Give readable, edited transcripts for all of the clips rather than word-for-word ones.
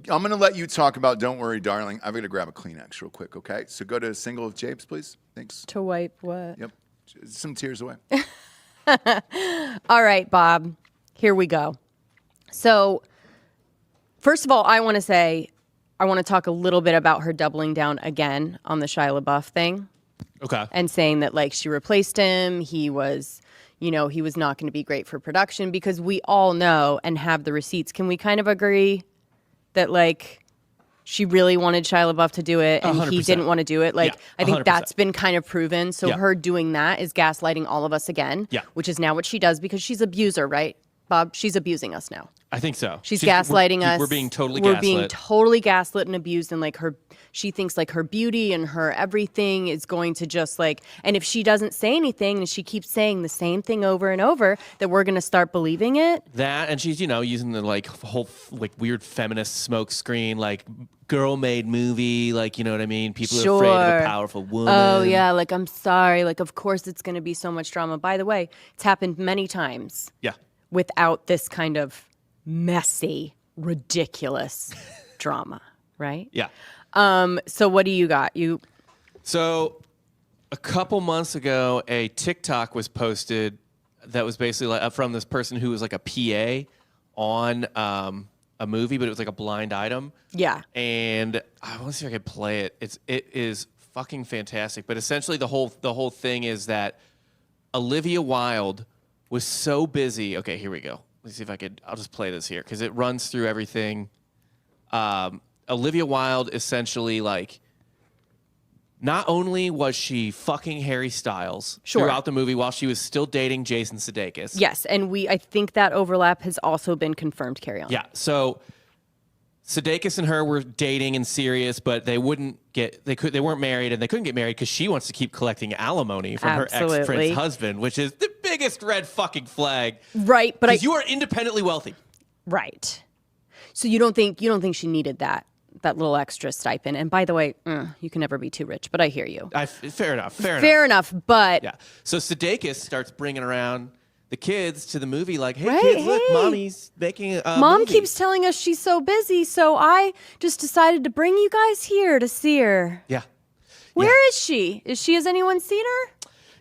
I'm going to let you talk about Don't Worry, Darling. I'm going to grab a Kleenex real quick, okay? So go to a single of Japes, please. Thanks. To wipe what? Yep. Some tears away. All right, Bob. Here we go. So, first of all, I want to talk a little bit about her doubling down again on the Shia LaBeouf thing. Okay. And saying that, like, she replaced him. He was not going to be great for production because we all know and have the receipts. Can we kind of agree that, like, she really wanted Shia LaBeouf to do it and 100%. he didn't want to do it? Like, Yeah, I think 100%. that's been kind of proven. So her doing that is gaslighting all of us again, Yeah. which is now what she does because she's an abuser, right, Bob? She's abusing us now. I think so. She's gaslighting us. We're being totally We're gaslit. being totally gaslit and abused, and like she thinks like her beauty and her everything is going to just like, and if she doesn't say anything and she keeps saying the same thing over and over, that we're going to start believing it. That, and she's, using the like whole like weird feminist smoke screen, like girl-made movie, like, you know what I mean? People are afraid of a powerful woman. Oh yeah, like I'm sorry, like of course it's going to be so much drama. By the way, it's happened many times. Yeah. Without this kind of messy, ridiculous drama, right? Yeah. So what do you got? So a couple months ago, a TikTok was posted that was basically like from this person who was like a PA on a movie, but it was like a blind item. Yeah. And I want to see if I can play it. It is fucking fantastic. But essentially the whole thing is that Olivia Wilde was so busy. Okay, here we go. Let's see if I'll just play this here because it runs through everything. Olivia Wilde essentially, like, not only was she fucking Harry Styles throughout the movie while she was still dating Jason Sudeikis. Yes, and I think that overlap has also been confirmed. Carry on. Yeah, so Sudeikis and her were dating and serious, but they weren't married and they couldn't get married because she wants to keep collecting alimony from her ex-prince husband, which is the biggest red fucking flag. Right, but because you are independently wealthy. Right. So you don't think she needed that little extra stipend? And by the way, you can never be too rich, but I hear you. Fair enough. Fair enough, but yeah. So Sudeikis starts bringing around the kids to the movie, like, hey, kids, look, mommy's making a Mom movie. keeps telling us she's so busy, so I just decided to bring you guys here to see her. Yeah. Where is she? Has anyone seen her?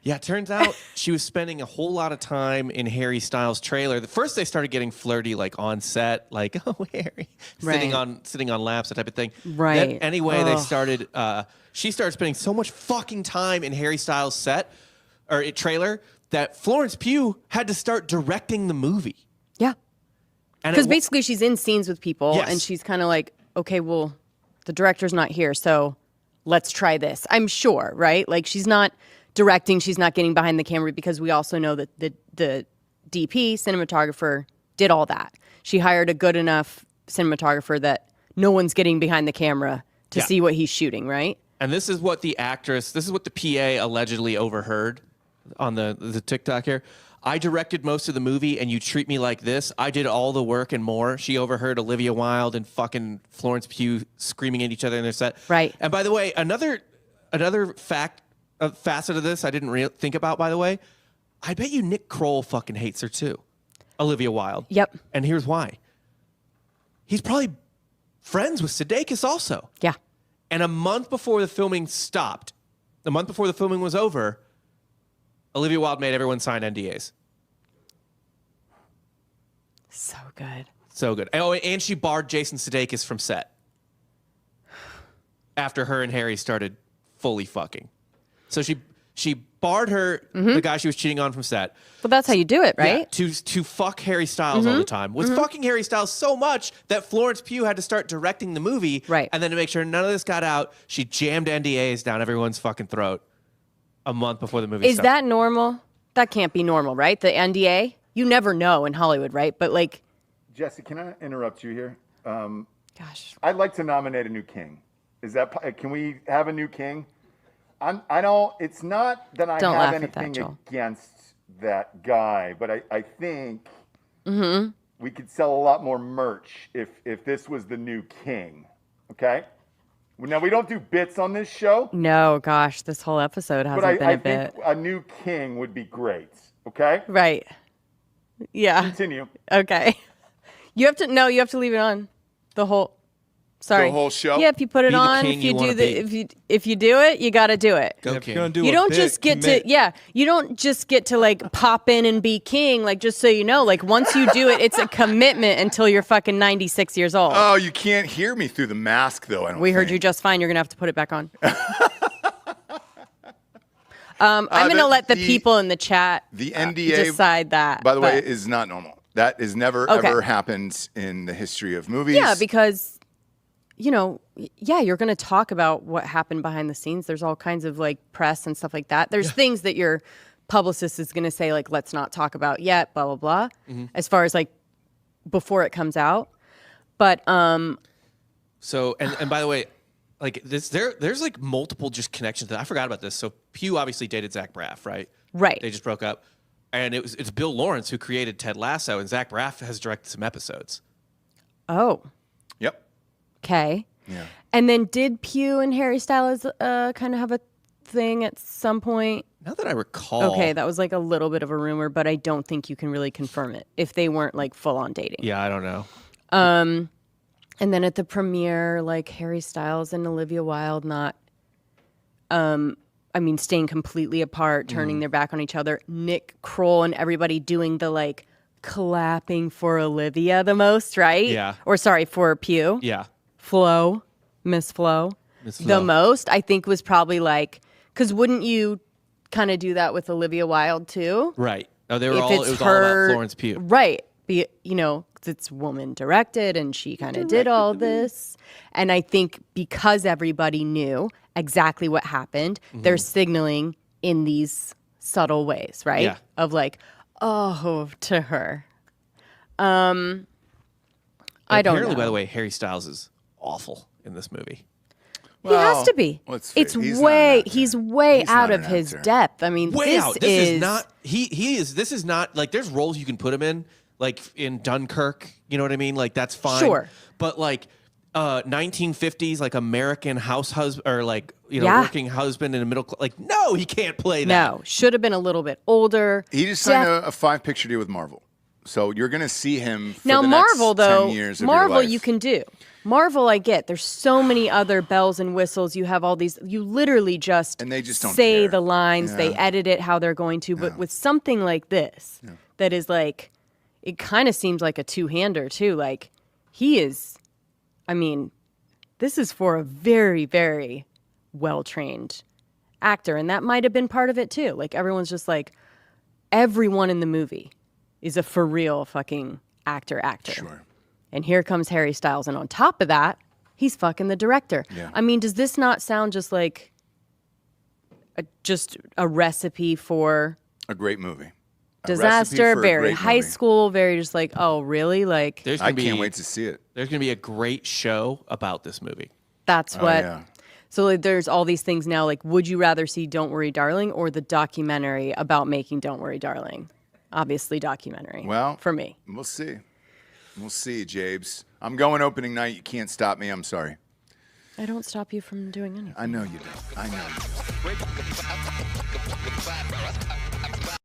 Yeah, it turns out she was spending a whole lot of time in Harry Styles' trailer. First, they started getting flirty, like on set, like, oh, Harry, sitting on laps, that type of thing. Right. Then, anyway, they started. She started spending so much fucking time in Harry Styles' trailer that Florence Pugh had to start directing the movie. Yeah. Because basically, she's in scenes with people, and she's kind of like, okay, well, the director's not here, so let's try this. I'm sure, right? Like, she's not directing, she's not getting behind the camera, because we also know that the DP, cinematographer, did all that. She hired a good enough cinematographer that no one's getting behind the camera to see what he's shooting, right? And this is what the PA allegedly overheard on the TikTok here. I directed most of the movie and you treat me like this. I did all the work and more. She overheard Olivia Wilde and fucking Florence Pugh screaming at each other in their set. Right. And by the way, another facet of this I didn't think about, by the way, I bet you Nick Kroll fucking hates her too. Olivia Wilde. Yep. And here's why. He's probably friends with Sudeikis also. Yeah. And a month before the filming stopped, the month before the filming was over, Olivia Wilde made everyone sign NDAs. So good. So good. Oh, and she barred Jason Sudeikis from set after her and Harry started fully fucking. So she barred her, the guy she was cheating on, from set. But that's how you do it, right? Yeah, to fuck Harry Styles all the time. Was fucking Harry Styles so much that Florence Pugh had to start directing the movie. Right. And then to make sure none of this got out, she jammed NDAs down everyone's fucking throat a month before the movie started. Is that normal? That can't be normal, right? The NDA? You never know in Hollywood, right? But like... Jesse, can I interrupt you here? Gosh. I'd like to nominate a new king. Can we have a new king? I don't. It's not that I have anything against that guy, but I think we could sell a lot more merch if this was the new king. Okay. Now we don't do bits on this show. No, gosh, this whole episode hasn't been a bit. Think a new king would be great. Okay. Right. Yeah. Continue. Okay. You have to leave it on. The whole. Sorry. The whole show? Yeah, if you put it Be the on, king if you you wanna do if you do it, you got to do it. Go If king. you're gonna do You a don't bit, just get commit. you don't just get to like pop in and be king. Like, just so you know, like once you do it, it's a commitment until you're fucking 96 years old. Oh, you can't hear me through the mask, though. I don't We heard think. you just fine. You're gonna have to put it back on. I'm gonna let the people in the chat the NDA decide that. By the way, but- is not normal. That has never ever happened in the history of movies. yeah, because you're gonna talk about what happened behind the scenes. There's all kinds of like press and stuff like that. There's things that your publicist is gonna say like, let's not talk about yet, blah blah blah. As far as like before it comes out, but So and by the way, like there's like multiple just connections. I forgot about this. So Pugh obviously dated Zach Braff, right? Right. They just broke up, and it's Bill Lawrence who created Ted Lasso, and Zach Braff has directed some episodes. oh, Yep. okay. Yeah. And then did Pugh and Harry Styles kind of have a thing at some point? Not that I recall. Okay, that was like a little bit of a rumor, but I don't think you can really confirm it if they weren't like full on dating. Yeah, I don't know. And then at the premiere, like Harry Styles and Olivia Wilde staying completely apart, turning their back on each other. Nick Kroll and everybody doing the like clapping for Olivia the most, right? Yeah. Or sorry, for Pugh. Yeah. Miss Flo. Miss The Flo. most, I think, was probably like, because wouldn't you kind of do that with Olivia Wilde too? Right. Oh, they were If all. It it's was all about her- Florence Pugh. Right. 'Cause it's woman directed and she kind of did all this. And I think because everybody knew exactly what happened, they're signaling in these subtle ways, right? Yeah. Of like, oh, to her. I don't Apparently, know. by the way, Harry Styles is awful in this movie. He has to be. let's It's face it, he's not an actor. he's way He's out not of an his actor. depth. I mean, Way out. This is not. This is not like. There's roles you can put him in, like in Dunkirk. You know what I mean? Like that's fine. Sure. But like 1950s, like American house husband or like Yeah. working husband in the middle. Like no, he can't play that. No, should have been a little bit older. He just signed a 5-picture deal with Marvel. So you're going to see him for Now, the Marvel, next 10 though, years of Marvel your life. you can do. Marvel, I get. There's so many other bells and whistles. You have all these. You literally just And they just don't say care. the lines. They Yeah. edit it how they're going to. But with something like this, that is like, it kind of seems like a two-hander too. Like he is. I mean, this is for a very, very well-trained actor, and that might have been part of it too. Like everyone's just like, everyone in the movie is a for real fucking actor. Sure. And here comes Harry Styles. And on top of that, he's fucking the director. Yeah. I mean, does this not sound just like just a recipe for A great movie. A recipe disaster? for a Very great high movie. school, very just like, oh, really? Like, There's I gonna can't be. wait to see it. There's gonna be a great show about this movie. that's Oh, what. yeah. So like, there's all these things now. Like, would you rather see Don't Worry, Darling or the documentary about making Don't Worry, Darling? Obviously, documentary. Well, for me. We'll see. We'll see, Jabes. I'm going opening night. You can't stop me. I'm sorry. I don't stop you from doing anything. I know you don't. I know you don't.